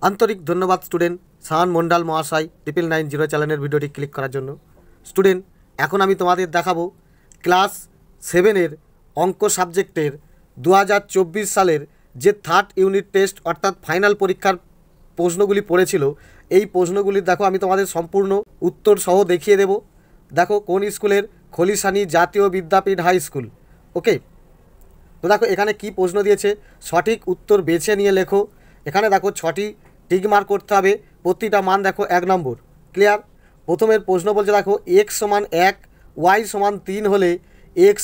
আন্তরিক ধন্যবাদ স্টুডেন্ট সাহান মন্ডল মহাশয় 9990 চ্যানেলের ভিডিওটি ক্লিক করার জন্য। স্টুডেন্ট, এখন আমি তোমাদের দেখাবো ক্লাস 7-এর অঙ্ক সাবজেক্টের 2024 সালের যে থার্ড ইউনিট টেস্ট অর্থাৎ ফাইনাল পরীক্ষার প্রশ্নগুলি পড়েছিল, এই প্রশ্নগুলির দেখো আমি তোমাদের সম্পূর্ণ উত্তর সহ দেখিয়ে দেব। দেখো কোন স্কুলের, খলিশানি জাতীয় বিদ্যাপীঠ হাই স্কুল। ওকে, তো দেখো এখানে কি প্রশ্ন দিয়েছে, সঠিক উত্তর বেছে নিয়ে লেখো। এখানে দেখো 6টি টিক মার্ক করতে হবে, প্রতিটা মান দেখো 1 নম্বর। ক্লিয়ার? প্রথমের প্রশ্ন বলছে দেখো x = 1 y = 3 হলে x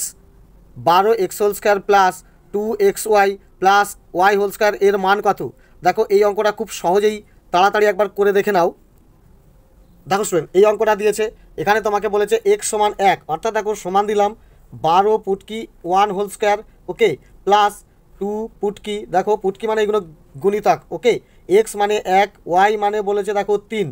12x² plus 2xy plus y² এর মান কত? দেখো এই অঙ্কটা খুব সহজেই তাড়াতাড়ি একবার করে দেখে নাও। দেখো স্টুডেন্ট, এই অঙ্কটা দিয়েছে, এখানে তোমাকে বলেছে x = 1 অর্থাৎ দেখো সমান দিলাম 12 পুটকি 1² ওকে প্লাস 2 পুটকি, দেখো পুটকি মানে এগুলো গুণিতক। ওকে, x মানে 1, y মানে বলেছে দেখো 3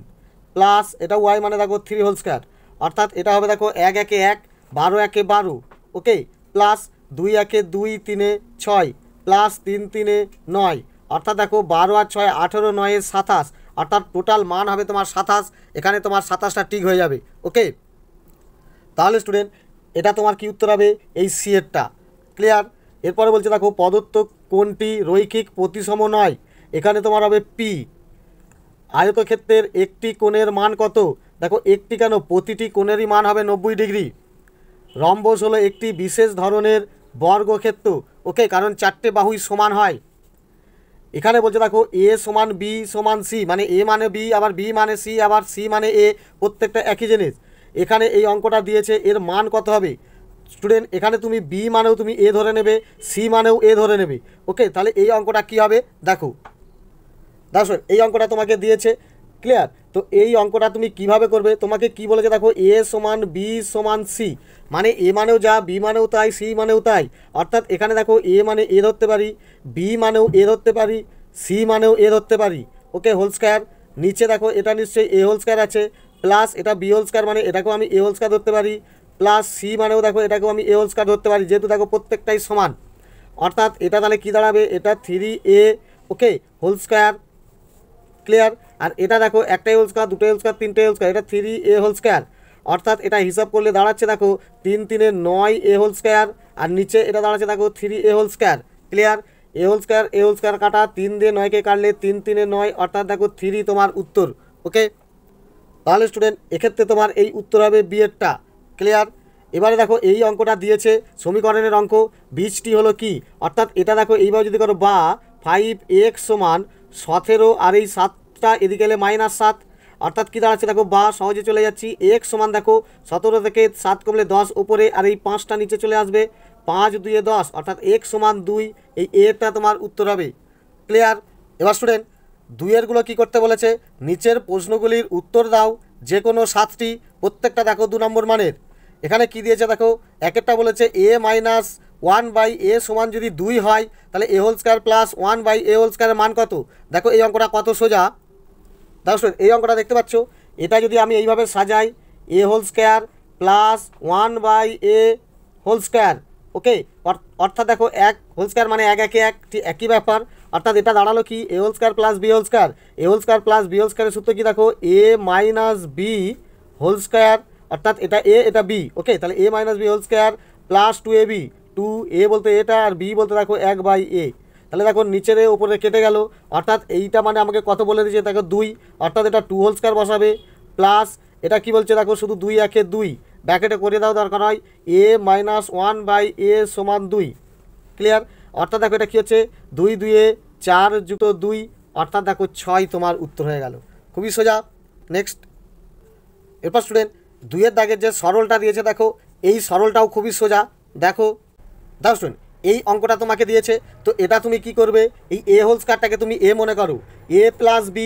প্লাস এটা y মানে দেখো 3² অর্থাৎ এটা হবে দেখো 1 1 1 12 1 12 ওকে প্লাস 2 1 2 3 6 প্লাস 3 3 9 অর্থাৎ দেখো 12 আর 6 18 9 27 অর্থাৎ টোটাল মান হবে তোমার 27। এখানে তোমার 27টা ঠিক হয়ে যাবে। ওকে, তাহলে স্টুডেন্ট এটা তোমার কি উত্তর হবে? এই সি এরটা। ক্লিয়ার? এরপরে বলছে দেখো প্রদত্ত কোনটি রৈখিক প্রতিসম নয়? এখানে তোমার হবে পি। আয়তক্ষেত্রের একটি কোণের মান কত? দেখো একটি কেন, প্রতিটি কোণেরই মান হবে 90 ডিগ্রি। রম্বস হলো একটি বিশেষ ধরনের বর্গক্ষেত্র। ওকে, কারণ 4টে বাহুই সমান হয়। এখানে বলছে দেখো a = b = c, মানে a মানে b আবার b মানে c আবার c মানে a, প্রত্যেকটা একই জিনিস। এখানে এই অঙ্কটা দিয়েছে, এর মান কত হবে? স্টুডেন্ট এখানে তুমি b মানেও তুমি a ধরে নেবে, c মানেও a ধরে নেবে। ওকে, তাহলে এই অঙ্কটা কি হবে দেখো। দেখো এই অঙ্কটা তোমাকে দিয়েছে। ক্লিয়ার? তো এই অঙ্কটা তুমি কিভাবে করবে, তোমাকে কি বলেছে দেখো a = b = c, মানে a মানেও যা, b মানেও তাই, c মানেও তাই। অর্থাৎ এখানে দেখো a মানে a ধরতে পারি, b মানেও a ধরতে পারি, c মানেও a ধরতে পারি। ওকে, হোল স্কয়ার। নিচে দেখো এটা নিশ্চয়ই a² আছে প্লাস এটা b² মানে এটাকেও আমি a² ধরতে পারি প্লাস c মানেও দেখো এটাকেও আমি a² ধরতে পারি, যেহেতু দেখো প্রত্যেকটাই সমান। অর্থাৎ এটা তাহলে কী দাঁড়াবে, এটা 3a ওকে হোল²। ক্লিয়ার? আর এটা দেখো একটাই হোল², দুটোই হোল², তিনটে হোল², এটা 3a² অর্থাৎ এটা হিসাব করলে দাঁড়াচ্ছে দেখো 3 3 9a² আর নিচে এটা দাঁড়াচ্ছে দেখো 3a²। ক্লিয়ার? a² কাটা 3 দিয়ে 9কে কাটলে 3 3 9 অর্থাৎ দেখো 3 তোমার উত্তর। ওকে, তাহলে স্টুডেন্ট এক্ষেত্রে তোমার এই উত্তর হবে বি এরটা। ক্লিয়ার? এবারে দেখো এই অঙ্কটা দিয়েছে সমীকরণের অঙ্ক, বীজটি হলো কি? অর্থাৎ এটা দেখো এইভাবে যদি করো বা 5x = 17 আর এই 7টা এদিকে এলে -7 অর্থাৎ কী দাঁড়াচ্ছে দেখো বা সহজে চলে যাচ্ছি। x সমান দেখো 17 থেকে 7 কমলে 10 উপরে আর এই 5টা নিচে চলে আসবে, 5 2 10 অর্থাৎ x = 2, এই এটা তোমার উত্তর হবে। ক্লিয়ার? এবার স্টুডেন্ট দুইয়েরগুলো কী করতে বলেছে, নিচের প্রশ্নগুলির উত্তর দাও যে কোনো 7টি, প্রত্যেকটা দেখো 2 নম্বর মানের। এখানে কি দিয়েছে দেখো, একেরটা বলেছে a - 1/a সমান যদি 2 হয় তাহলে a² প্লাস 1/a² এর মান কত? দেখো এই অঙ্কটা কত সোজা। দেখো স্টুডেন্ট এই অঙ্কটা দেখতে পাচ্ছ, এটা যদি আমি এইভাবে সাজাই a² প্লাস 1/a²। ওকে, অর্থাৎ দেখো 1² মানে 1 1 1, ঠিক একই ব্যাপার। অর্থাৎ এটা দাঁড়ালো কি a² plus b², a² plus b² এর সূত্র কি দেখো a - b² অর্থাৎ এটা a এটা b। ওকে, তাহলে a - b² plus 2ab, 2a বলতে এটা আর b বলতে দেখো 1/a। তাহলে দেখো নিচের উপরে কেটে গেল, অর্থাৎ এইটা মানে আমাকে কত বলে দিয়েছে দেখো 2, অর্থাৎ এটা 2² বসাবে প্লাস এটা কি বলছে দেখো শুধু 2 1 2 ব্র্যাকেটে করে দাও দরকার হয় a - 1/a = 2। ক্লিয়ার? অর্থাৎ দেখো এটা কী হচ্ছে 2 2 4 যুক্ত 2 অর্থাৎ দেখো 6 তোমার উত্তর হয়ে গেল। খুবই সোজা। নেক্সট, এরপর স্টুডেন্ট 2-এর দাগের যে সরলটা দিয়েছে দেখো, এই সরলটাও খুবই সোজা। দেখো দেখো স্টুডেন্ট এই অঙ্কটা তোমাকে দিয়েছে, তো এটা তুমি কি করবে, এই a² তুমি a মনে করো, a plus b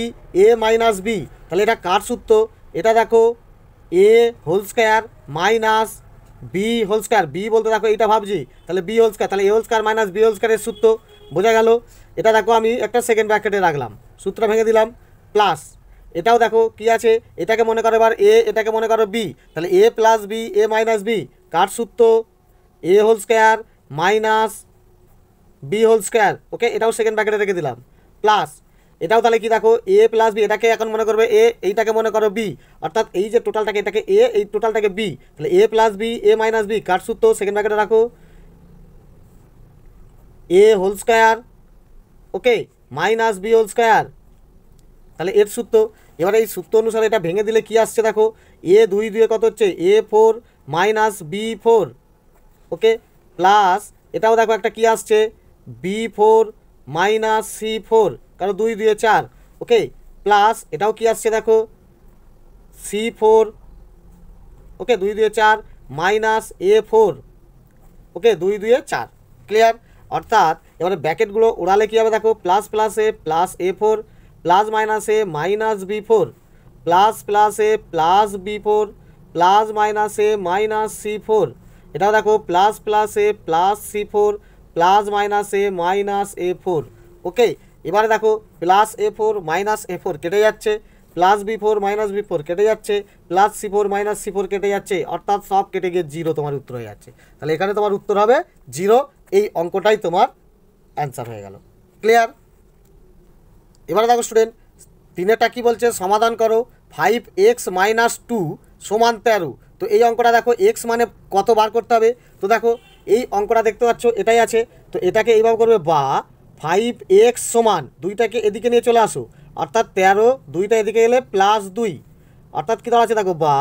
a minus b, তাহলে এটা কার সূত্র? এটা দেখো a² মাইনাস b², b বলতে দেখো এইটা ভাবছি, তাহলে b², তাহলে a² মাইনাস b² এর সূত্র। বোঝা গেল? এটা দেখো আমি একটা সেকেন্ড ব্র্যাকেটে রাখলাম, সূত্র ভেঙে দিলাম প্লাস এটাও দেখো কি আছে, এটাকে মনে করো এবার a, এটাকে মনে করো b, তাহলে a plus b a minus b কার সূত্র? a² minus b²। ওকে, এটাও সেকেন্ড ব্র্যাকেটে রেখে দিলাম প্লাস এটাও তাহলে কি দেখো এ প্লাস বি, এটাকে এখন মনে করবে এ, এইটাকে মনে করো বি, অর্থাৎ এই যে টোটালটাকে এটাকে এ, এই টোটালটাকে বি, তাহলে A plus B A minus B কার সূত্র সেকেন্ড ব্র্যাকেটে রাখো A whole square okay minus B whole square, তাহলে এর সূত্র। এবারে এই সূত্র অনুসারে এটা ভেঙে দিলে কি আসছে দেখো এ 2 2 কত হচ্ছে এ 4 মাইনাস বি 4 ওকে প্লাস এটাও দেখো একটা কি আসছে বি 4 মাইনাস সি 4 কারণ 2 2 4 ওকে প্লাস এটাও কি আসছে দেখো সি 4 ওকে 2 2 4 মাইনাস এ 4 ওকে 2 2 4 ক্লিয়ার। অর্থাৎ এবারে ব্র্যাকেটগুলো ওড়ালে কী হবে দেখো প্লাস প্লাসে প্লাস এ 4 প্লাস মাইনাসে মাইনাস বি 4 প্লাস প্লাসে প্লাস বি 4 প্লাস মাইনাসে মাইনাস সি 4, এটাও দেখো প্লাস প্লাসে প্লাস সি 4 প্লাস মাইনাসে মাইনাস এ 4 ওকে। এবারে দেখো প্লাস এ 4 মাইনাস এ 4 কেটে যাচ্ছে, প্লাস বি 4 মাইনাস বি 4 কেটে যাচ্ছে, প্লাস সি 4 মাইনাস সি 4 কেটে যাচ্ছে, অর্থাৎ সব কেটে গিয়ে 0 তোমার উত্তর হয়ে যাচ্ছে। তাহলে এখানে তোমার উত্তর হবে 0, এই অঙ্কটাই তোমার অ্যান্সার হয়ে গেল। ক্লিয়ার। এবারে দেখো স্টুডেন্ট 3টা কী বলছে সমাধান করো 5x মাইনাস 2 সমান 13। তো এই অঙ্কটা দেখো এক্স মানে কত বার করতে হবে, তো দেখো এই অঙ্কটা দেখতে পাচ্ছ এটাই আছে, তো এটাকে এইভাবে করবে বা 5x সমান 2টাকে এদিকে নিয়ে চলে আসো, অর্থাৎ 13 2টা এদিকে গেলে প্লাস 2, অর্থাৎ কী আছে দেখো বা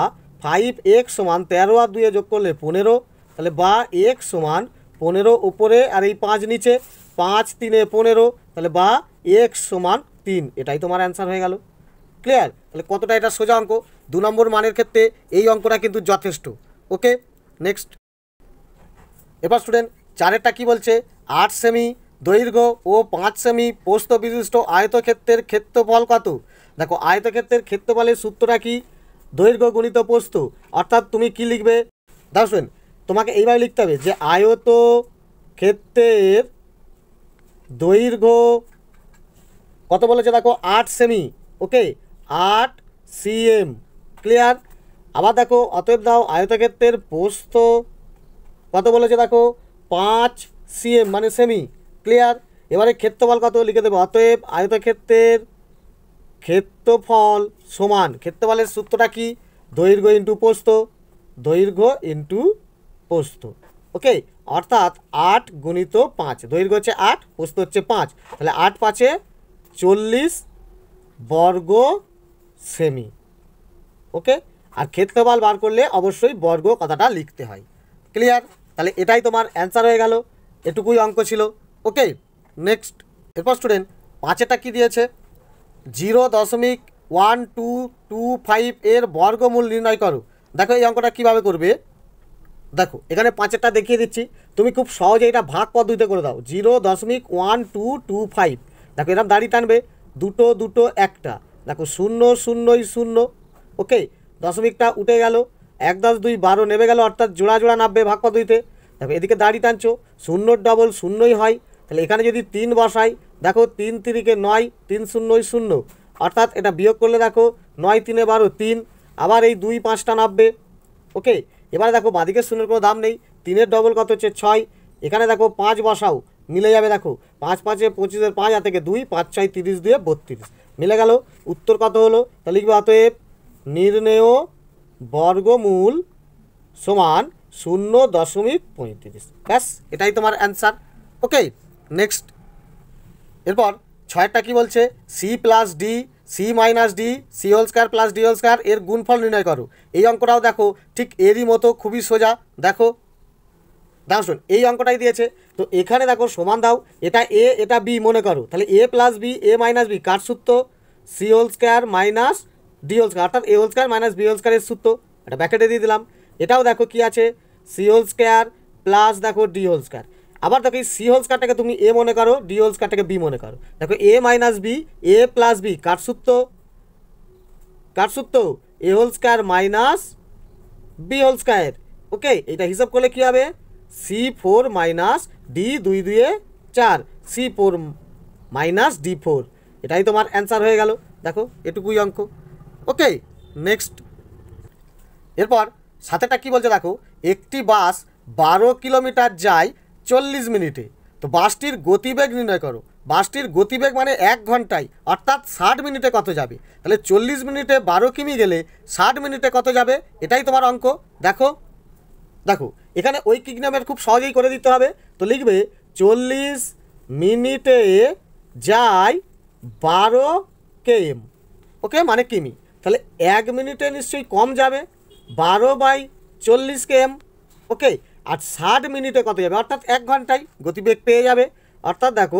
5x সমান 13 আর 2 যোগ করলে 15, তাহলে বা x সমান 15 উপরে আর এই 5 নিচে, 5 3 15, তাহলে বা x সমান 3, এটাই তোমার অ্যান্সার হয়ে গেল। ক্লিয়ার। তাহলে কতটা এটা সোজা অঙ্ক, 2 নম্বর মানের ক্ষেত্রে এই অঙ্কটা কিন্তু যথেষ্ট। Okay next. এবার স্টুডেন্ট 4এরটা কী বলছে 8 সেমি দৈর্ঘ্য ও 5 সেমি প্রস্থ বিশিষ্ট আয়তক্ষেত্রের ক্ষেত্রফল কত। দেখো আয়তক্ষেত্রের ক্ষেত্রফলের সূত্রটা কি দৈর্ঘ্য গুণিত প্রস্থ, অর্থাৎ তুমি কি লিখবে দাও স্টুডেন্ট, তোমাকে এইভাবে লিখতে হবে যে আয়তক্ষেত্রের দৈর্ঘ্য কত বলেছে দেখো 8 সেমি ওকে 8 cm। ক্লিয়ার। আবার দেখো অতএব দাও আয়তক্ষেত্রের প্রস্থ কত বলেছে দেখো 5 cm মানে সেমি। ক্লিয়ার। এবারে ক্ষেত্রফল কত লিখে দেবো, অতএব আয়তক্ষেত্রের ক্ষেত্রফল সমান, ক্ষেত্রফলের সূত্রটা কি দৈর্ঘ্য ইন্টু প্রস্থ, দৈর্ঘ্য ইন্টু প্রস্থ ওকে, অর্থাৎ 8 গুণিত 5, দৈর্ঘ্য হচ্ছে 8 প্রস্থ হচ্ছে 5, তাহলে 8 5 40 বর্গ সেমি ওকে। আর ক্ষেত্রফল বার করলে অবশ্যই বর্গ কথাটা লিখতে হয়। ক্লিয়ার। তাহলে এটাই তোমার অ্যান্সার হয়ে গেল, এটুকুই অঙ্ক ছিল। Okay next. এরপর স্টুডেন্ট 5এরটা কী দিয়েছে 0.1225 এর বর্গমূল নির্ণয় করো। দেখো এই অঙ্কটা কীভাবে করবে, দেখো এখানে 5এরটা দেখিয়ে দিচ্ছি, তুমি খুব সহজে এটা ভাগ পদ্ধতিতে করে দাও 0.1225। দেখো এরকম দাড়ি টানবে, দুটো দুটো একটা, দেখো 0 0 0 ওকে, দশমিকটা উঠে গেল, 1 10 2 12 নেমে গেল, অর্থাৎ জোড়া জোড়া নামবে ভাগ পদ্ধতিতে। দেখো এদিকে দাড়ি টানছো 0 ডবল 0ই হয়, তাহলে এখানে যদি 3 বসাই দেখো 3 3 9 3 0 0, অর্থাৎ এটা বিয়োগ করলে দেখো 9 3 12 3, আবার এই 2 5টা নামবে ওকে। এবারে দেখো বাদিকে 0-এর কোনো দাম নেই, 3-এর ডবল কত হচ্ছে 6, এখানে দেখো 5 বসাও মিলে যাবে, দেখো 5 5 25 5 আর থেকে 2 5 6 30 2 32 মিলে গেল, উত্তর কত হলো, তাহলে লিখবে অতএব নির্ণেয় বর্গমূল সমান 0.35, ব্যাস এটাই তোমার অ্যান্সার। Okay next. এরপর 6এরটা কী বলছে c plus d c minus d c whole square plus d whole square এর গুণফল নির্ণয় করো। এই অঙ্কটাও দেখো ঠিক এরই মতো খুবই সোজা, দেখো দাও শুন এই অঙ্কটাই দিয়েছে, তো এখানে দেখো সমান দাও, এটা এ এটা বি মনে করো, তাহলে A plus B A minus B কার সূত্র C whole square minus D whole square, অর্থাৎ A whole square minus B whole স্কোয়ারের সূত্র, এটা ব্র্যাকেটে দিয়ে দিলাম। এটাও দেখো কি আছে সি হোল স্কোয়ার প্লাস দেখো ডি হোল স্কোয়ার, আবার দেখো এই সি হোল স্কোয়ারটাকে তুমি এ মনে করো, ডি হোল স্কোয়ারটাকে বি মনে করো, দেখো A minus B A plus B কার সূত্র A whole square minus B whole square okay. এটা হিসাব করলে কী হবে C4 minus D 2 2 4 C4 minus D4, এটাই তোমার অ্যান্সার হয়ে গেল। দেখো এটুকুই অঙ্ক। Okay next. এরপর 7টা কী বলছে দেখো একটি বাস 12 কিলোমিটার যায় 40 মিনিটে, তো বাসটির গতিবেগ নির্ণয় করো। বাসটির গতিবেগ মানে 1 ঘন্টায় অর্থাৎ 60 মিনিটে কত যাবে, তাহলে 40 মিনিটে 12 কিমি গেলে 60 মিনিটে কত যাবে, এটাই তোমার অঙ্ক। দেখো দেখো এখানে ঐকিক নিয়মের খুব সহজেই করে দিতে হবে। তো লিখবে 40 মিনিটে যায় 12 km, ওকে, মানে কিমি। তাহলে 1 মিনিটে নিশ্চয়ই কম যাবে, 12/40 km, ওকে। আর 60 মিনিটে কত যাবে, অর্থাৎ 1 ঘন্টায় গতিবেগ পেয়ে যাবে। অর্থাৎ দেখো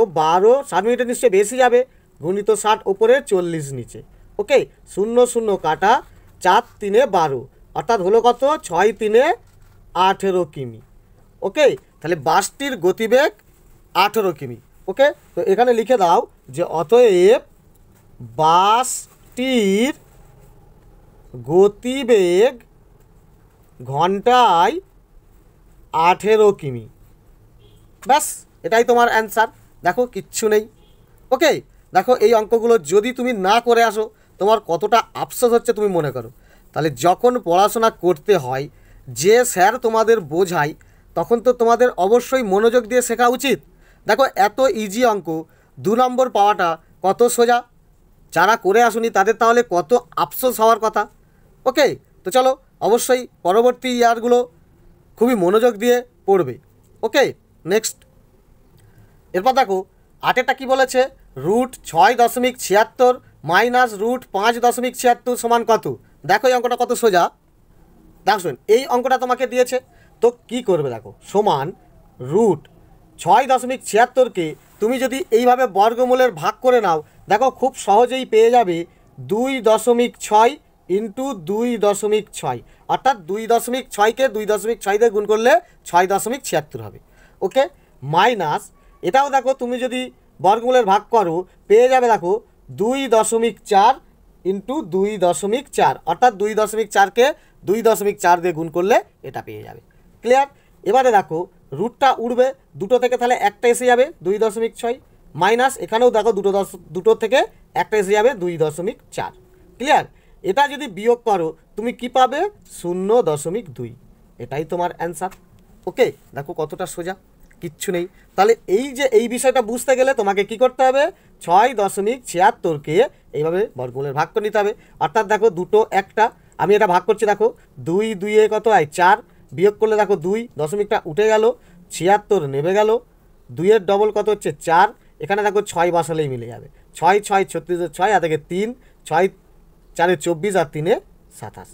60 মিনিটে নিশ্চয়ই বেশি যাবে, গুণিত 60 ওপরে 40 নিচে, ওকে। 0 0 কাটা, 4 3 12, অর্থাৎ হলো কত, 6 3 18 কিমি, ওকে। তাহলে বাসটির গতিবেগ 18 কিমি, ওকে। তো এখানে লিখে দাও যে অতএব বাসটির গতিবেগ ঘন্টায় 18 কিমি। ব্যাস, এটাই তোমার অ্যান্সার। দেখো কিচ্ছু নেই, ওকে। দেখো এই অঙ্কগুলো যদি তুমি না করে আসো তোমার কতটা আফসোস হচ্ছে তুমি মনে করো। তাহলে যখন পড়াশোনা করতে হয়, যে স্যার তোমাদের বোঝায়, তখন তো তোমাদের অবশ্যই মনোযোগ দিয়ে শেখা উচিত। দেখো এত ইজি অঙ্ক 2 নম্বর পাওয়াটা কত সোজা, যারা করে আসুনি তাদের তাহলে কত আফসোস হওয়ার কথা, ওকে। তো চলো অবশ্যই পরবর্তী ইয়ারগুলো খুবই মনোযোগ দিয়ে পড়বে, ওকে। নেক্সট, এরপর দেখো 8টা কী বলেছে, √6.76 মাইনাস √5.76 সমান কত। দেখো এই অঙ্কটা কত সোজা। দেখো শুন, এই অঙ্কটা তোমাকে দিয়েছে, তো কি করবে দেখো, সমান √6.76কে তুমি যদি এইভাবে বর্গমূলের ভাগ করে নাও, দেখো খুব সহজেই পেয়ে যাবে 2.6 ইন্টু 2.6, অর্থাৎ 2.6কে 2.6 দিয়ে গুণ করলে 6.76 হবে, ওকে। মাইনাস এটাও দেখো তুমি যদি বর্গমূলের ভাগ করো পেয়ে যাবে দেখো 2.4 ইন্টু 2.4, অর্থাৎ 2.4কে 2.4 দিয়ে গুণ করলে এটা পেয়ে যাবে। ক্লিয়ার। এবারে দেখো রুটটা উঠবে দুটো থেকে, তাহলে একটা এসে যাবে 2.6, মাইনাস এখানেও দেখো দুটো থেকে একটা এসে যাবে 2.4। ক্লিয়ার। এটা যদি বিয়োগ করো তুমি কি পাবে, 0.2, এটাই তোমার অ্যান্সার, ওকে। দেখো কতটা সোজা, কিচ্ছু নেই। তাহলে এই যে এই বিষয়টা বুঝতে গেলে তোমাকে কি করতে হবে, 6.76কে এইভাবে বর্গমূলের ভাগ করে নিতে হবে। অর্থাৎ দেখো দুটো একটা, আমি এটা ভাগ করছি, দেখো 2 2 কত হয় 4, বিয়োগ করলে দেখো 2.টা উঠে গেল, 76 নেমে গেল, 2-এর ডবল কত হচ্ছে 4, এখানে দেখো 6 বসালেই মিলে যাবে, 6 6 36, 6 আর থেকে 3, 6 4 24 আর 3 27,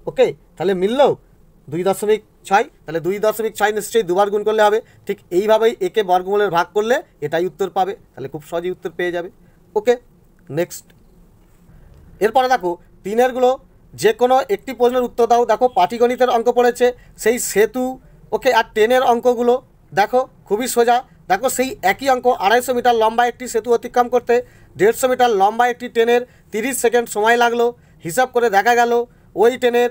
ওকে। তাহলে মিললো 2.6, তাহলে 2.6 নিশ্চয়ই দুবার গুণ করলে হবে। ঠিক এইভাবেই একে বর্গমূলের ভাগ করলে এটাই উত্তর পাবে, তাহলে খুব সহজেই উত্তর পেয়ে যাবে, ওকে। নেক্সট, এরপরে দেখো 3-এরগুলো যে কোনো একটি প্রশ্নের উত্তর দাও। দেখো পাটিগণিতের অঙ্ক পড়েছে, সেই সেতু, ওকে। আর 10-এর অঙ্কগুলো দেখো খুবই সোজা। দেখো সেই একই অঙ্ক, 250 মিটার লম্বা একটি সেতু অতিক্রম করতে 150 মিটার লম্বা একটি ট্রেনের 30 সেকেন্ড সময় লাগলো। হিসাব করে দেখা গেল ওই ট্রেনের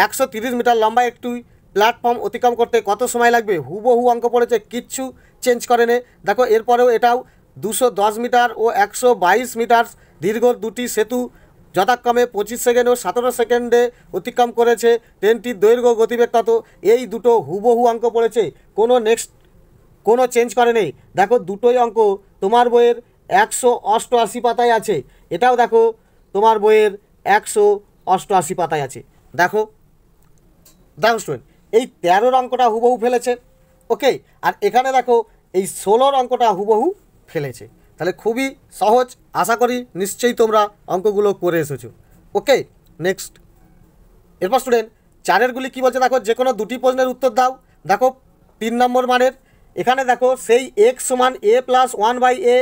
130 মিটার লম্বা একটি প্ল্যাটফর্ম অতিক্রম করতে কত সময় লাগবে। হুবহু অঙ্ক পড়েছে, কিচ্ছু চেঞ্জ করে নে। দেখো এরপরেও এটাও 210 মিটার ও 122 মিটার দীর্ঘ দুটি সেতু যথাক্রমে 25 সেকেন্ড ও 17 সেকেন্ডে অতিক্রম করেছে। ট্রেনটির দৈর্ঘ্য গতিবেগ কত। এই দুটো হুবহু অঙ্ক পড়েছে, কোনো চেঞ্জ করে নেই। দেখো দুটোই অঙ্ক তোমার বইয়ের 188 পাতায় আছে, এটাও দেখো তোমার বইয়ের 188 পাতায় আছে। দেখো স্টুডেন্ট, এই 13-র অঙ্কটা হুবহু ফেলেছে, ওকে। আর এখানে দেখো এই 16-র অঙ্কটা হুবহু ফেলেছে। তাহলে খুবই সহজ, আশা করি নিশ্চয়ই তোমরা অঙ্কগুলো করে এসেছো, ওকে। নেক্সট, এরপর স্টুডেন্ট 4-এরগুলি কী বলছে দেখো, যে কোনো দুটি প্রশ্নের উত্তর দাও। দেখো 3 নম্বর মানের, এখানে দেখো সেই x সমান a প্লাস 1/a,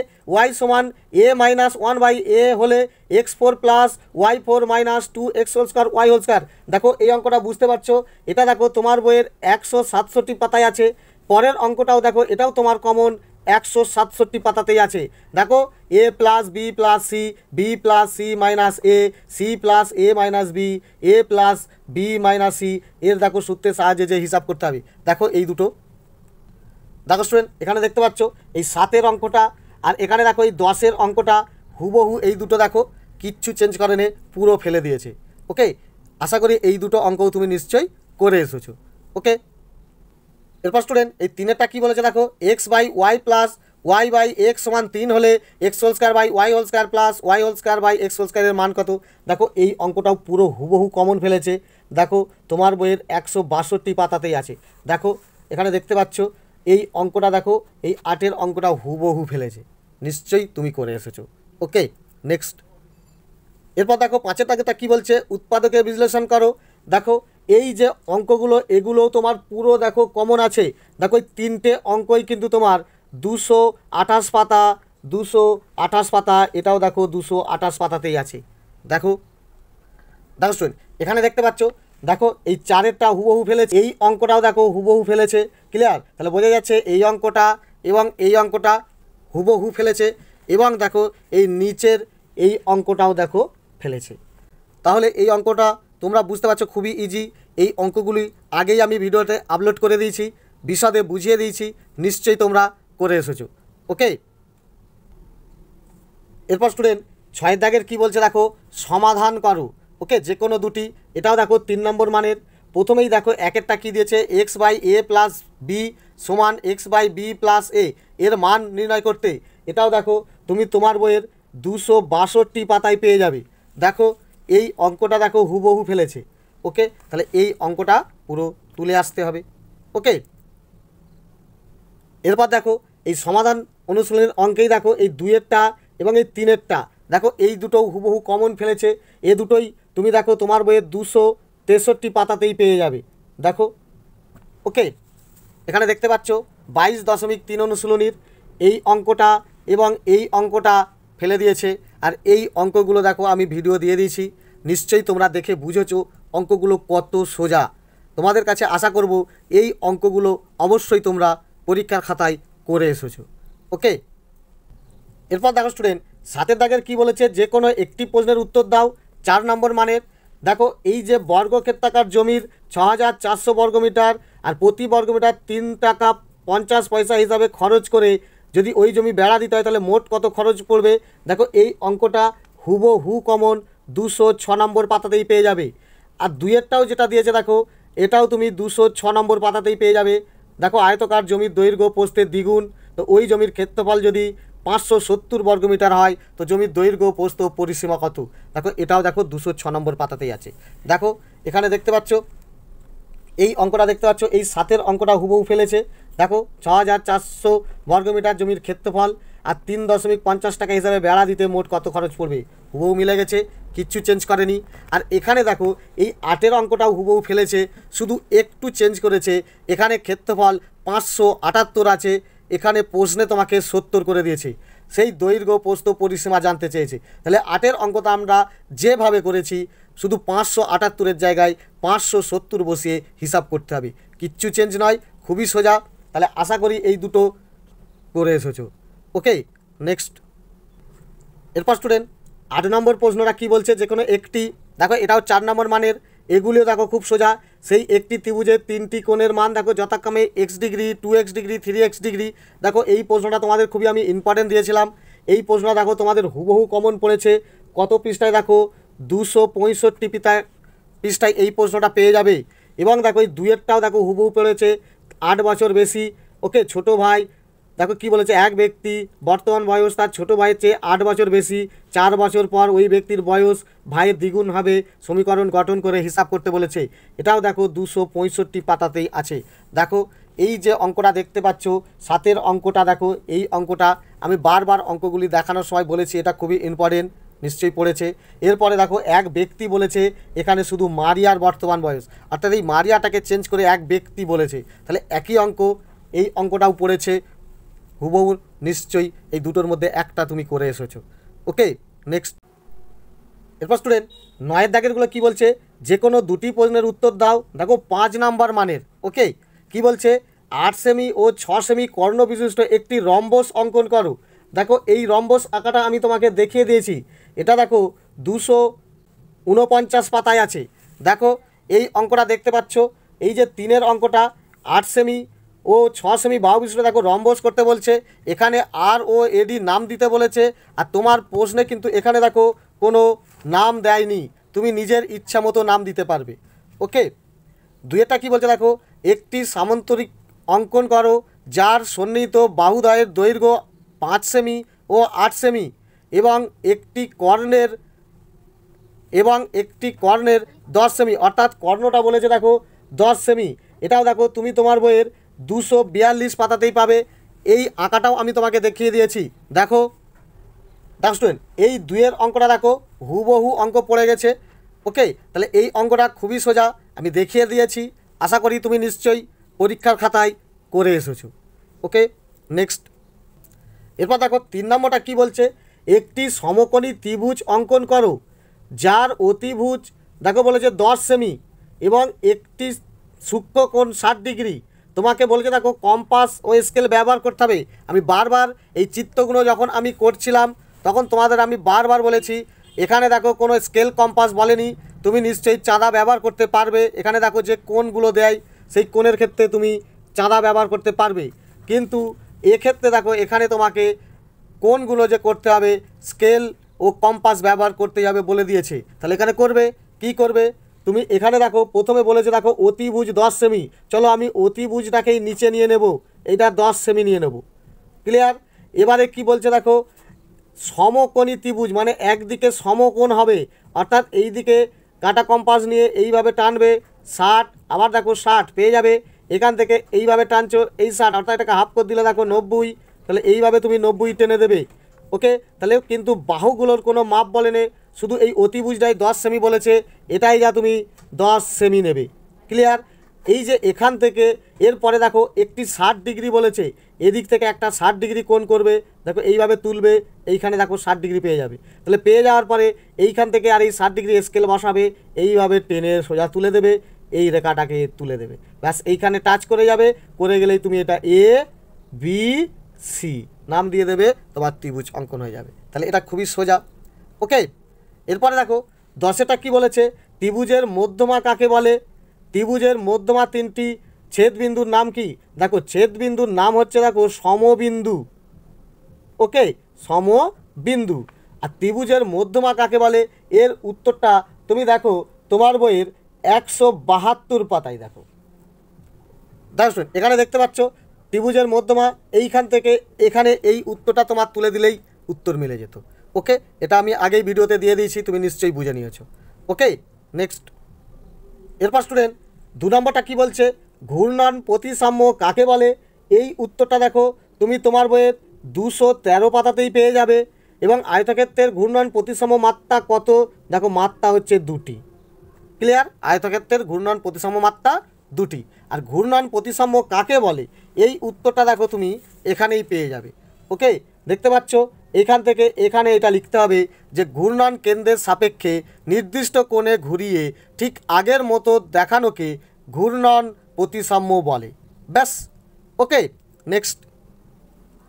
y সমান a মাইনাস 1/a হলে x4 plus y4 minus 2x whole square y whole square. দেখো এই অঙ্কটা বুঝতে পারছো, এটা দেখো তোমার বইয়ের 167 পাতায় আছে। পরের অঙ্কটাও দেখো, এটাও তোমার কমন 167 পাতাতেই আছে। দেখো a plus b plus c, b plus c minus a, c plus a minus b, a plus b minus c, এর দেখো সূত্রের সাহায্যে যে হিসাব করতে হবে। দেখো এই দুটো, দেখো স্টুডেন্ট এখানে দেখতে পাচ্ছ এই 7-এর অঙ্কটা, আর এখানে দেখো এই 10-এর অঙ্কটা হুবহু এই দুটো দেখো কিচ্ছু চেঞ্জ করে নে, পুরো ফেলে দিয়েছে, ওকে। আশা করি এই দুটো অঙ্কও তুমি নিশ্চয়ই করে এসেছো, ওকে। এরপর স্টুডেন্ট এই 3-এরটা কী বলেছে দেখো, x/y plus Y by x সমান 3 হলে x whole square by y whole square plus y whole square by x whole স্কোয়ারের মান কত। দেখো এই অঙ্কটাও পুরো হুবহু কমন ফেলেছে। দেখো তোমার বইয়ের 162 পাতাতেই আছে। দেখো এখানে দেখতে পাচ্ছ এই অঙ্কটা, দেখো এই 8-এর অঙ্কটা হুবহু ফেলেছে, নিশ্চয়ই তুমি করে এসেছো। ওকে, নেক্সট। এরপর দেখো 5-এর দাগেরটা কী বলছে, উৎপাদকে বিশ্লেষণ করো। দেখো এই যে অঙ্কগুলো এগুলো তোমার পুরো দেখো কমন আছে। দেখো এই 3টে অঙ্কই কিন্তু তোমার 228 পাতা, 228 পাতা, এটাও দেখো 228 পাতাতেই আছে। দেখো দেখো স্টুডেন্ট এখানে দেখতে পাচ্ছ, দেখো এই 4-এরটা হুবহু ফেলেছে, এই অঙ্কটাও দেখো হুবহু ফেলেছে। ক্লিয়ার? তাহলে বোঝা যাচ্ছে এই অঙ্কটা এবং এই অঙ্কটা হুবহু ফেলেছে, এবং দেখো এই নিচের এই অঙ্কটাও দেখো ফেলেছে। তাহলে এই অঙ্কটা তোমরা বুঝতে পারছো খুবই ইজি। এই অঙ্কগুলি আগেই আমি ভিডিওতে আপলোড করে দিয়েছি, বিশদে বুঝিয়ে দিয়েছি, নিশ্চয়ই তোমরা করে এসেছো। ওকে, এরপর স্টুডেন্ট 6-এর দাগের কী বলছে, দেখো সমাধান করো। ওকে, যে কোনো দুটি, এটাও দেখো 3 নম্বর মানের। প্রথমেই দেখো 1-এরটা কী দিয়েছে, x by a plus b সমান x by b plus a, এর মান নির্ণয় করতে। এটাও দেখো তুমি তোমার বইয়ের 262 পাতায় পেয়ে যাবে। দেখো এই অঙ্কটা দেখো হুবহু ফেলেছে। ওকে, তাহলে এই অঙ্কটা পুরো তুলে আসতে হবে। ওকে, এরপর দেখো এই সমাধান অনুশীলনের অঙ্কেই দেখো এই 2-এরটা এবং এই 3-এরটা, দেখো এই দুটো হুবহু কমন ফেলেছে। এ দুটোই তুমি দেখো তোমার বইয়ের 263 পাতাতেই পেয়ে যাবে। দেখো ওকে, এখানে দেখতে পাচ্ছ 22.3 অনুশীলনীর এই অঙ্কটা এবং এই অঙ্কটা ফেলে দিয়েছে। আর এই অঙ্কগুলো দেখো আমি ভিডিও দিয়ে দিয়েছি, নিশ্চয়ই তোমরা দেখে বুঝেছো অঙ্কগুলো কত সোজা। তোমাদের কাছে আশা করব এই অঙ্কগুলো অবশ্যই তোমরা পরীক্ষার খাতায় করে এসেছো। ওকে, এরপর দেখো স্টুডেন্ট 7-এর দাগের কী বলেছে, যে কোনো একটি প্রশ্নের উত্তর দাও 4 নম্বর মানের। দেখো এই যে বর্গক্ষেত্রাকার জমির 6400 বর্গমিটার আর প্রতি বর্গমিটার 3 টাকা 50 পয়সা হিসাবে খরচ করে যদি ওই জমি বেড়া দিতে হয় তাহলে মোট কত খরচ পড়বে। দেখো এই অঙ্কটা হুবহু কমন 206 নম্বর পাতাতেই পেয়ে যাবে। আর 2-এরটাও যেটা দিয়েছে দেখো এটাও তুমি 206 নম্বর পাতাতেই পেয়ে যাবে। দেখো আয়তকার জমির দৈর্ঘ্য প্রস্থের দ্বিগুণ, তো ওই জমির ক্ষেত্রফল যদি 570 বর্গমিটার হয় তো জমির দৈর্ঘ্য প্রস্থ পরিসীমা কত। দেখো এটাও দেখো 206 নম্বর পাতাতেই আছে। দেখো এখানে দেখতে পাচ্ছ এই অঙ্কটা দেখতে পাচ্ছ, এই 7-এর অঙ্কটা হুবহু ফেলেছে। দেখো 6400 বর্গমিটার জমির ক্ষেত্রফল আর 3.50 টাকা হিসাবে বেড়া দিতে মোট কত খরচ পড়বে, হুবহু মিলে গেছে, কিচ্ছু চেঞ্জ করেনি। আর এখানে দেখো এই 8-এর অঙ্কটাও হুবহু ফেলেছে, শুধু একটু চেঞ্জ করেছে। এখানে ক্ষেত্রফল 578 আছে, এখানে প্রশ্নে তোমাকে 70 করে দিয়েছে। সেই দৈর্ঘ্য প্রস্থ পরিসীমা জানতে চেয়েছে। তাহলে 8-এর অঙ্কটা আমরা যেভাবে করেছি শুধু 578-এর জায়গায় 570 বসিয়ে হিসাব করতে হবে, কিচ্ছু চেঞ্জ নয়, খুবই সোজা। তাহলে আশা করি এই দুটো করে এসেছো। ওকে, নেক্সট। এরপর স্টুডেন্ট 8 নম্বর প্রশ্নটা কী বলছে, যে কোনো একটি, দেখো এটাও 4 নম্বর মানের, এগুলিও দেখো খুব সোজা। সেই একটি ত্রিভুজের 3টি কোণের মান দেখো যথাক্রমে x degree, 2x degree, 3x degree. দেখো এই প্রশ্নটা তোমাদের খুবই আমি ইম্পর্টেন্ট দিয়েছিলাম। এই প্রশ্নটা দেখো তোমাদের হুবহু কমন পড়েছে। কত পৃষ্ঠায়, দেখো 265 পৃষ্ঠায় এই প্রশ্নটা পেয়ে যাবে। এবং দেখো এই 2-এরটাও দেখো হুবহু পড়েছে, 8 বছর বেশি। ওকে, ছোট ভাই, দেখো কি বলেছে, এক ব্যক্তি বর্তমান বয়স তার ছোট ভাইয়ের চেয়ে 8 বছর বেশি, 4 বছর পর ওই ব্যক্তির বয়স ভাইয়ের দ্বিগুণ হবে, সমীকরণ গঠন করে হিসাব করতে বলেছে। এটাও দেখো 265 পাতাতেই আছে। দেখো এই যে অঙ্কটা দেখতে পাচ্ছ 7-এর অঙ্কটা, দেখো এই অঙ্কটা আমি বারবার অঙ্কগুলি দেখানোর সময় বলেছি এটা খুবই ইম্পর্টেন্ট, নিশ্চয়ই পড়েছে। এরপরে দেখো এক ব্যক্তি বলেছে, এখানে শুধু মারিয়ার বর্তমান বয়স, অর্থাৎ এই মারিয়াটাকে চেঞ্জ করে এক ব্যক্তি বলেছে। তাহলে একই অঙ্ক, এই অঙ্কটাও পড়েছে হুবহু, নিশ্চয়ই এই দুটোর মধ্যে একটা তুমি করে এসেছো। ওকে, নেক্সট। এরপর স্টুডেন্ট 9-এর দাগেরগুলো কী বলছে, যে কোনো দুটি প্রশ্নের উত্তর দাও। দেখো 5 নাম্বার মানের। ওকে, কি বলছে, 8 সেমি ও 6 সেমি কর্ণ বিশিষ্ট একটি রম্বস অঙ্কন করো। দেখো এই রম্বস আঁকাটা আমি তোমাকে দেখিয়ে দিয়েছি, এটা দেখো 249 পাতায় আছে। দেখো এই অঙ্কটা দেখতে পাচ্ছ, এই যে 3-এর অঙ্কটা 8 সেমি ও 6 সেমি বাহু বিশিষ্ট দেখো রম্বস করতে বলছে, এখানে আর ও এডি নাম দিতে বলেছে। আর তোমার প্রশ্নে কিন্তু এখানে দেখো কোনো নাম দেয়নি, তুমি নিজের ইচ্ছা মতো নাম দিতে পারবে। ওকে, 2-এটা কী বলছে, দেখো একটি সামান্তরিক অঙ্কন করো যার সন্নিহিত বাহুদ্বয়ের দৈর্ঘ্য 5 সেমি ও 8 সেমি এবং একটি কর্ণের 10 সেমি, অর্থাৎ কর্ণটা বলেছে দেখো 10 সেমি। এটাও দেখো তুমি তোমার বইয়ের 242 পাতাতেই পাবে। এই আঁকাটাও আমি তোমাকে দেখিয়ে দিয়েছি। দেখো স্টুডেন্ট, এই 2-এর অঙ্কটা দেখো হুবহু অঙ্ক পড়ে গেছে। ওকে, তাহলে এই অঙ্কটা খুবই সোজা, আমি দেখিয়ে দিয়েছি। আশা করি তুমি নিশ্চয়ই পরীক্ষার খাতায় করে এসেছো। ওকে, নেক্সট। এরপর দেখো 3 নম্বরটা কি বলছে, একটি সমকোণী ত্রিভুজ অঙ্কন করো যার অতিভুজ দেখো বলেছে 10 সেমি এবং একটি সূক্ষ্মকোণ 60 ডিগ্রি। তোমাকে বলেছে দেখো কম্পাস ও স্কেল ব্যবহার করতে হবে। আমি বারবার এই চিত্রগুলো যখন আমি করছিলাম তখন তোমাদের আমি বারবার বলেছি, এখানে দেখো কোনো স্কেল কম্পাস বলেনি, তুমি নিশ্চয়ই চাঁদা ব্যবহার করতে পারবে। এখানে দেখো যে কোণগুলো দেয় সেই কোণের ক্ষেত্রে তুমি চাঁদা ব্যবহার করতে পারবে, কিন্তু এক্ষেত্রে দেখো এখানে তোমাকে কোণগুলো যে করতে হবে স্কেল ও কম্পাস ব্যবহার করতে যাবে বলে দিয়েছে। তাহলে এখানে করবে কি করবে তুমি, এখানে দেখো প্রথমে বলেছে দেখো অতিভুজ 10 সেমি, চলো আমি অতিভুজটাকেই নিচে নিয়ে নেব, এটা 10 সেমি নিয়ে নেব। ক্লিয়ার? এবারে কি বলছে দেখো সমকোণী ত্রিভুজ মানে একদিকে সমকোণ হবে, অর্থাৎ এই দিকে কাঁটা কম্পাস নিয়ে এইভাবে টানবে 60, আবার দেখো 60 পেয়ে যাবে। এখান থেকে এইভাবে টানছো এই 60, অর্থাৎ এটাকে হাফ করে দিলে দেখো 90, তাহলে এইভাবে তুমি 90 টেনে দেবে। ওকে, তাহলে কিন্তু বাহুগুলোর কোনো মাপ বলেনি, শুধু এই অতিভুজটাই 10 সেমি বলেছে, এটাই যা তুমি 10 সেমি নেবে। ক্লিয়ার? এই যে এখান থেকে এরপরে দেখো একটি 60 ডিগ্রি বলেছে, এদিক থেকে একটা 60 ডিগ্রি কোণ করবে, দেখো এইভাবে তুলবে, এইখানে দেখো 60 ডিগ্রি পেয়ে যাবে। তাহলে পেয়ে যাওয়ার পরে এইখান থেকে আর এই 60 ডিগ্রি স্কেল বসাবে, এইভাবে টেনে সোজা তুলে দেবে, এই রেখাটাকে তুলে দেবে, ব্যাস এইখানে টাচ করে যাবে, করে গেলেই তুমি এটা এ বি সি নাম দিয়ে দেবে, তোমার ত্রিভুজ অঙ্কন হয়ে যাবে। তাহলে এটা খুবই সোজা। ওকে, এরপরে দেখো 10এটা কি বলেছে, ত্রিভুজের মধ্যমা কাকে বলে? ত্রিভুজের মধ্যমা 3টি ছেদবিন্দুর নাম কি? দেখো ছেদবিন্দুর নাম হচ্ছে দেখো সমবিন্দু। ওকে, সমবিন্দু। আর ত্রিভুজের মধ্যমা কাকে বলে? এর উত্তরটা তুমি দেখো তোমার বইয়ের 172 পাতায় দেখো। এখানে দেখতে পাচ্ছ ত্রিভুজের মধ্যমা, এইখান থেকে এখানে এই উত্তরটা তোমার তুলে দিলেই উত্তর মিলে যেত। ওকে, এটা আমি আগেই ভিডিওতে দিয়ে দিয়েছি, তুমি নিশ্চয়ই বুঝে নিয়েছো। ওকে, নেক্সট। এরপর স্টুডেন্ট 2 নম্বরটা কী বলছে, ঘূর্ণন প্রতিসাম্য কাকে বলে? এই উত্তরটা দেখো তুমি তোমার বইয়ের 213 পাতাতেই পেয়ে যাবে। এবং আয়তক্ষেত্রের ঘূর্ণন প্রতিসাম্য মাত্রা কত? দেখো মাত্রা হচ্ছে 2টি। ক্লিয়ার? আয়তক্ষেত্রের ঘূর্ণন প্রতিসাম্য মাত্রা 2টি। আর ঘূর্ণন প্রতিসাম্য কাকে বলে? এই উত্তরটা দেখো তুমি এখানেই পেয়ে যাবে। ওকে, দেখতে পাচ্ছ এখান থেকে এখানে এটা লিখতে হবে যে ঘূর্ণন কেন্দ্রের সাপেক্ষে নির্দিষ্ট কোণে ঘুরিয়ে ঠিক আগের মতো দেখানোকে ঘূর্ণন প্রতিসাম্য বলে। ব্যাস। ওকে, নেক্সট।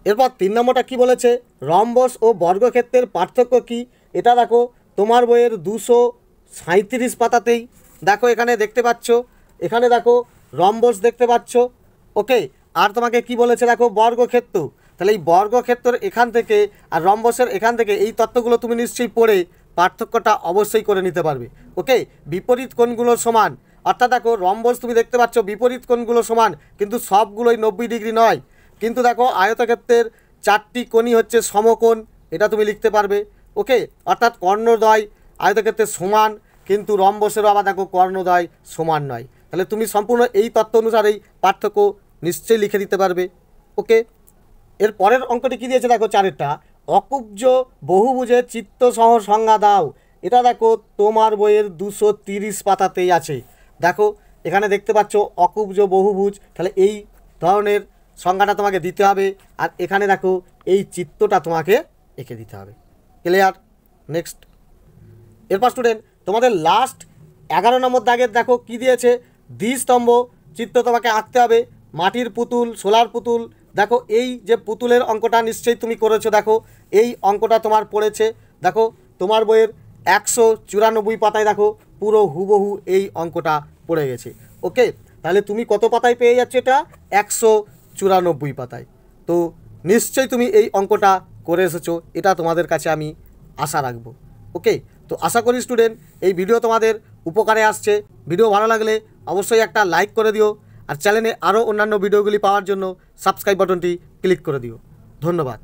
এরপর 3 নম্বরটা কী বলেছে, রম্বস ও বর্গক্ষেত্রের পার্থক্য কী? এটা দেখো তোমার বইয়ের 237 পাতাতেই দেখো, এখানে দেখতে পাচ্ছ, এখানে দেখো রম্বস দেখতে পাচ্ছ। ওকে, আর তোমাকে কি বলেছে দেখো বর্গক্ষেত্র। তাহলে এই বর্গক্ষেত্রের এখান থেকে আর রম্বসের এখান থেকে এই তত্ত্বগুলো তুমি নিশ্চয়ই পড়ে পার্থক্যটা অবশ্যই করে নিতে পারবে। ওকে, বিপরীত কোণগুলো সমান, অর্থাৎ দেখো রম্বস তুমি দেখতে পাচ্ছ বিপরীত কোণগুলো সমান, কিন্তু সবগুলোই 90 ডিগ্রি নয়। কিন্তু দেখো আয়তক্ষেত্রের 4টি কোণই হচ্ছে সমকোণ, এটা তুমি লিখতে পারবে। ওকে, অর্থাৎ কর্ণদ্বয় আয়তক্ষেত্রের সমান, কিন্তু রম্বসেরও আবার দেখো কর্ণদ্বয় সমান নয়। তাহলে তুমি সম্পূর্ণ এই তত্ত্ব অনুসারেই পার্থক্য নিশ্চয়ই লিখে দিতে পারবে। ওকে, এর পরের অঙ্কটি কী দিয়েছে দেখো 4টা, অকুব্জ বহুভুজের চিত্রসহ সংজ্ঞা দাও। এটা দেখো তোমার বইয়ের 230 পাতাতেই আছে। দেখো এখানে দেখতে পাচ্ছ অকুব্জ বহুভুজ, তাহলে এই ধরনের সংজ্ঞাটা তোমাকে দিতে হবে, আর এখানে দেখো এই চিত্রটা তোমাকে এঁকে দিতে হবে। ক্লিয়ার? নেক্সট। এরপর স্টুডেন্ট তোমাদের লাস্ট 11 নম্বর দাগের দেখো কি দিয়েছে, দ্বিস্তম্ভ চিত্র তোমাকে আঁকতে হবে। মাটির পুতুল, সোলার পুতুল, দেখো এই যে পুতুলের অঙ্কটা নিশ্চয়ই তুমি করেছো। দেখো এই অঙ্কটা তোমার পড়েছে, দেখো তোমার বইয়ের 194 পাতায় দেখো পুরো হুবহু এই অঙ্কটা পড়ে গেছে। ওকে, তাহলে তুমি কত পাতায় পেয়ে যাচ্ছ? এটা 194 পাতায়। তো নিশ্চয়ই তুমি এই অঙ্কটা করে এসেছো, এটা তোমাদের কাছে আমি আশা রাখবো। ওকে, তো আশা করি স্টুডেন্ট এই ভিডিও তোমাদের উপকারে আসছে। ভিডিও ভালো লাগলে অবশ্যই একটা লাইক করে দিও, আর চ্যানেলে আরও অন্যান্য ভিডিওগুলি পাওয়ার জন্য সাবস্ক্রাইব বাটনটি ক্লিক করে দিও। ধন্যবাদ।